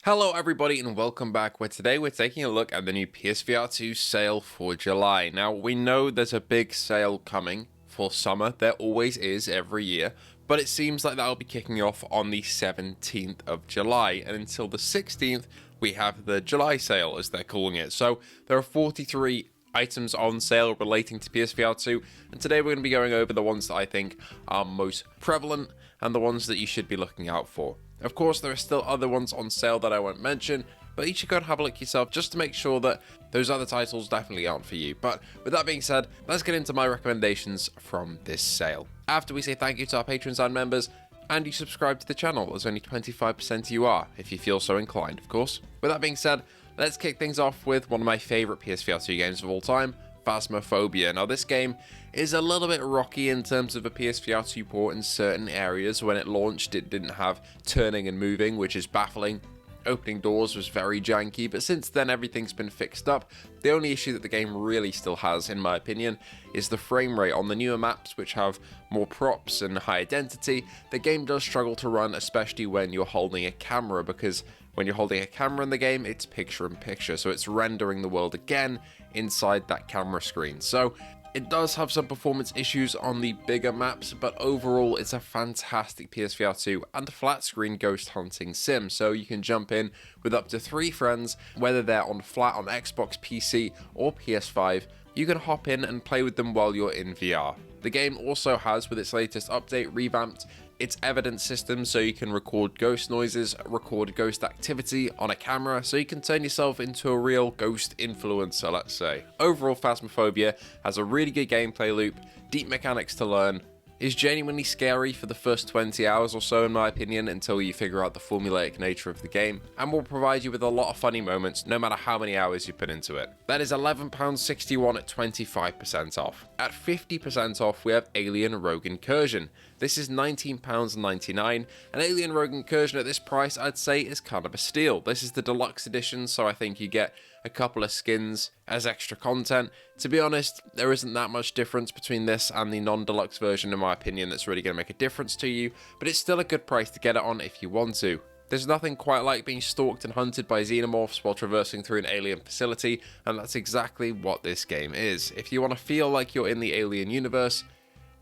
Hello everybody and welcome back, where today we're taking a look at the new PSVR2 sale for July. Now we know there's a big sale coming for summer, there always is every year, but it seems like that'll be kicking off on the 17th of July, and until the 16th we have the July sale as they're calling it. So there are 43 items on sale relating to PSVR2, and today we're going to be going over the ones that I think are most prevalent and the ones that you should be looking out for. Of course, there are still other ones on sale that I won't mention, but you should go and have a look yourself just to make sure that those other titles definitely aren't for you. But with that being said, let's get into my recommendations from this sale. After we say thank you to our patrons and members, and you subscribe to the channel, as only 25% of you are, if you feel so inclined, of course. With that being said, let's kick things off with one of my favourite PSVR2 games of all time, Phasmophobia. Now this game is a little bit rocky in terms of a PSVR2 port in certain areas. When it launched, it didn't have turning and moving, which is baffling. Opening doors was very janky, but since then everything's been fixed up. The only issue that the game really still has, in my opinion, is the frame rate. On the newer maps, which have more props and higher density, the game does struggle to run, especially when you're holding a camera, because when you're holding a camera in the game, it's picture in picture, so it's rendering the world again inside that camera screen. So it does have some performance issues on the bigger maps, but overall it's a fantastic PSVR2 and a flat screen ghost hunting sim, so you can jump in with up to 3 friends, whether they're on flat on Xbox, PC or PS5, you can hop in and play with them while you're in VR. The game also has, with its latest update, revamped its evidence system, so you can record ghost noises, record ghost activity on a camera, so you can turn yourself into a real ghost influencer, let's say. Overall, Phasmophobia has a really good gameplay loop, deep mechanics to learn, is genuinely scary for the first 20 hours or so in my opinion, until you figure out the formulaic nature of the game, and will provide you with a lot of funny moments no matter how many hours you put into it. That is £11.61 at 25% off. At 50% off we have Alien Rogue Incursion. This is £19.99, and Alien Rogue Incursion at this price I'd say is kind of a steal. This is the deluxe edition, so I think you get a couple of skins as extra content. To be honest, there isn't that much difference between this and the non-deluxe version in my opinion that's really going to make a difference to you, but it's still a good price to get it on if you want to. There's nothing quite like being stalked and hunted by xenomorphs while traversing through an alien facility, and that's exactly what this game is. If you want to feel like you're in the alien universe,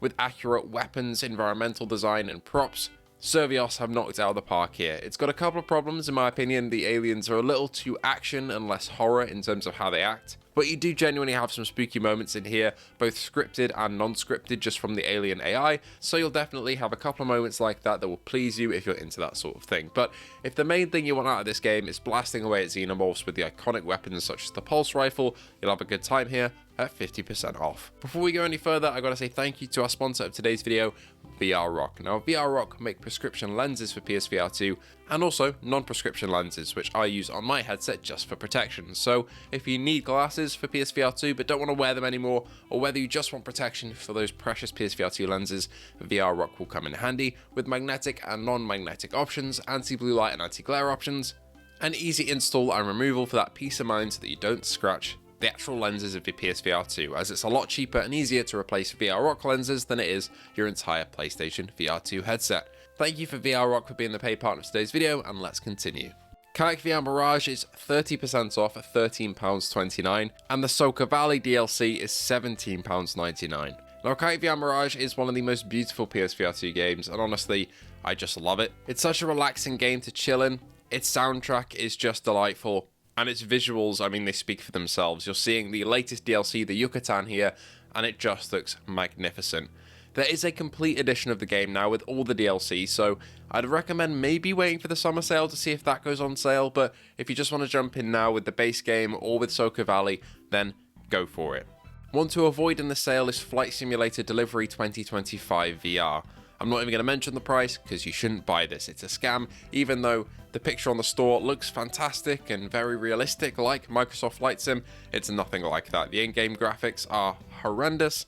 with accurate weapons, environmental design and props, Survios have knocked out of the park here. It's got a couple of problems in my opinion. The aliens are a little too action and less horror in terms of how they act, but you do genuinely have some spooky moments in here, both scripted and non-scripted just from the alien AI, so you'll definitely have a couple of moments like that that will please you if you're into that sort of thing. But if the main thing you want out of this game is blasting away at xenomorphs with the iconic weapons such as the pulse rifle, you'll have a good time here at 50% off. Before we go any further, I gotta say thank you to our sponsor of today's video, VRROCK. Now, VRROCK make prescription lenses for PSVR2 and also non-prescription lenses, which I use on my headset just for protection. So if you need glasses for PSVR2 but don't want to wear them anymore, or whether you just want protection for those precious PSVR2 lenses, VRROCK will come in handy with magnetic and non-magnetic options, anti-blue light and anti-glare options, and easy install and removal for that peace of mind so that you don't scratch the actual lenses of your PSVR2, as it's a lot cheaper and easier to replace VRROCK lenses than it is your entire PlayStation VR2 headset. Thank you for VRROCK for being the paid partner of today's video, and let's continue. Kayak VR Mirage is 30% off at £13.29, and the Soka Valley DLC is £17.99. Now, Kayak VR Mirage is one of the most beautiful PSVR2 games, and honestly, I just love it. It's such a relaxing game to chill in, its soundtrack is just delightful, and its visuals, I mean, they speak for themselves. You're seeing the latest DLC, the Yucatan here, and it just looks magnificent. There is a complete edition of the game now with all the DLC, so I'd recommend maybe waiting for the summer sale to see if that goes on sale, but if you just want to jump in now with the base game or with Soka Valley, then go for it. One to avoid in the sale is Flight Simulator Delivery 2025 VR. I'm not even going to mention the price because you shouldn't buy this. It's a scam, even though the picture on the store looks fantastic and very realistic like Microsoft Flight Sim. It's nothing like that. The in-game graphics are horrendous.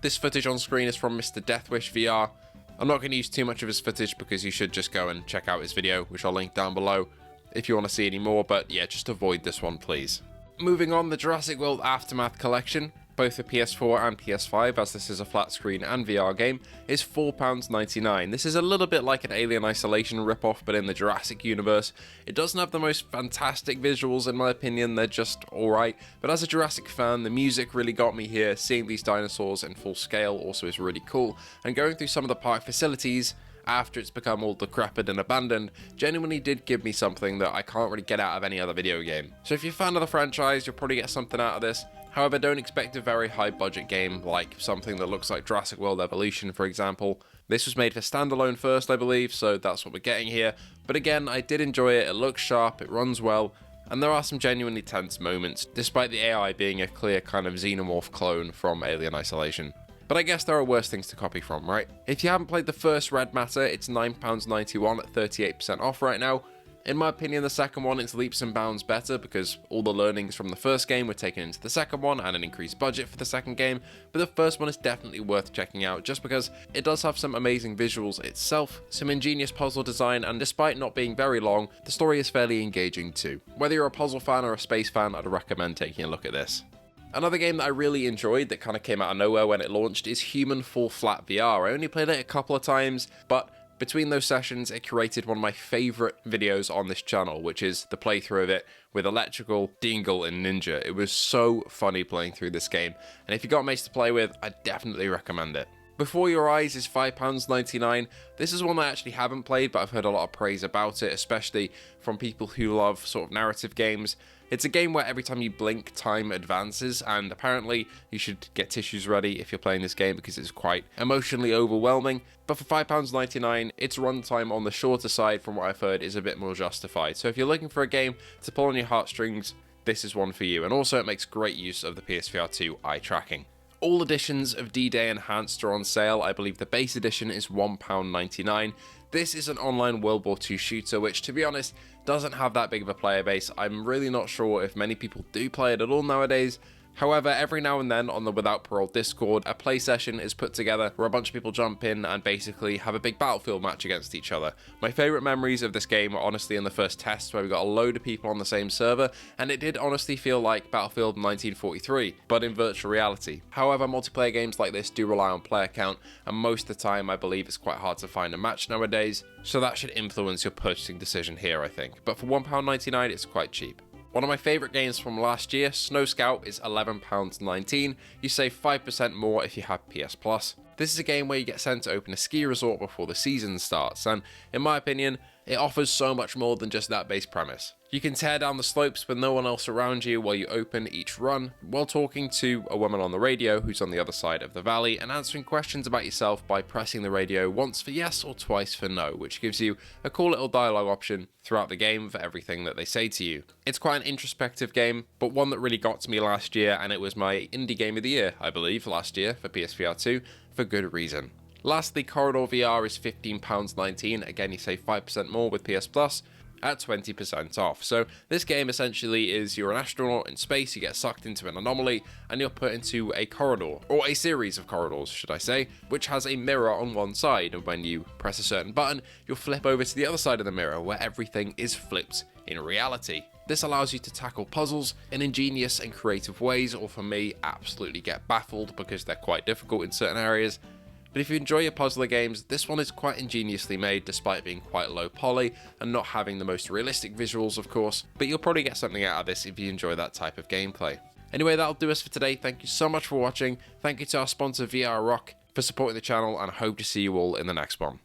This footage on screen is from Mr. Deathwish VR. I'm not going to use too much of his footage because you should just go and check out his video, which I'll link down below if you want to see any more, but yeah, just avoid this one please. Moving on, the Jurassic World Aftermath Collection both for PS4 and PS5, as this is a flat screen and VR game, is £4.99. This is a little bit like an Alien Isolation ripoff, but in the Jurassic universe. It doesn't have the most fantastic visuals in my opinion, they're just alright, but as a Jurassic fan, the music really got me here. Seeing these dinosaurs in full scale also is really cool, and going through some of the park facilities after it's become all decrepit and abandoned genuinely did give me something that I can't really get out of any other video game. So if you're a fan of the franchise, you'll probably get something out of this. However, don't expect a very high budget game like something that looks like Jurassic World Evolution, for example. This was made for standalone first, I believe, so that's what we're getting here. But again, I did enjoy it, it looks sharp, it runs well, and there are some genuinely tense moments, despite the AI being a clear kind of xenomorph clone from Alien Isolation. But I guess there are worse things to copy from, right? If you haven't played the first Red Matter, it's £9.91 at 38% off right now. In my opinion, the second one is leaps and bounds better because all the learnings from the first game were taken into the second one and an increased budget for the second game, but the first one is definitely worth checking out just because it does have some amazing visuals itself, some ingenious puzzle design, and despite not being very long, the story is fairly engaging too. Whether you're a puzzle fan or a space fan, I'd recommend taking a look at this. Another game that I really enjoyed that kind of came out of nowhere when it launched is Human Fall Flat VR. I only played it a couple of times, but between those sessions it created one of my favourite videos on this channel, which is the playthrough of it with Electrical, Dingle and Ninja. It was so funny playing through this game, and if you got mates to play with, I definitely recommend it. Before Your Eyes is £5.99. This is one I actually haven't played, but I've heard a lot of praise about it, especially from people who love sort of narrative games. It's a game where every time you blink, time advances, and apparently you should get tissues ready if you're playing this game because it's quite emotionally overwhelming. But for £5.99, its runtime on the shorter side, from what I've heard, is a bit more justified. So if you're looking for a game to pull on your heartstrings, this is one for you. And also it makes great use of the PSVR2 eye tracking. All editions of DDay Enhanced are on sale. I believe the base edition is £1.99. This is an online World War II shooter, which, to be honest, doesn't have that big of a player base. I'm really not sure if many people do play it at all nowadays. However, every now and then on the Without Parole Discord, a play session is put together where a bunch of people jump in and basically have a big Battlefield match against each other. My favourite memories of this game are honestly in the first test where we got a load of people on the same server, and it did honestly feel like Battlefield 1943, but in virtual reality. However, multiplayer games like this do rely on player count, and most of the time I believe it's quite hard to find a match nowadays, so that should influence your purchasing decision here, I think. But for £1.99 it's quite cheap. One of my favourite games from last year, Snow Scout, is £11.19. You save 5% more if you have PS Plus. This is a game where you get sent to open a ski resort before the season starts, and in my opinion, it offers so much more than just that base premise. You can tear down the slopes with no one else around you while you open each run, while talking to a woman on the radio who's on the other side of the valley, and answering questions about yourself by pressing the radio once for yes or twice for no, which gives you a cool little dialogue option throughout the game for everything that they say to you. It's quite an introspective game, but one that really got to me last year, and it was my indie game of the year, I believe, last year for PSVR2, for good reason. Lastly, Corridor VR is £15.19. Again, you save 5% more with PS Plus at 20% off. So this game essentially is you're an astronaut in space, you get sucked into an anomaly, and you're put into a corridor, or a series of corridors, should I say, which has a mirror on one side, and when you press a certain button, you'll flip over to the other side of the mirror, where everything is flipped in reality. This allows you to tackle puzzles in ingenious and creative ways, or for me, absolutely get baffled because they're quite difficult in certain areas. But if you enjoy your puzzler games, this one is quite ingeniously made despite being quite low poly and not having the most realistic visuals, of course, but you'll probably get something out of this if you enjoy that type of gameplay. Anyway, that'll do us for today. Thank you so much for watching. Thank you to our sponsor VRROCK for supporting the channel, and I hope to see you all in the next one.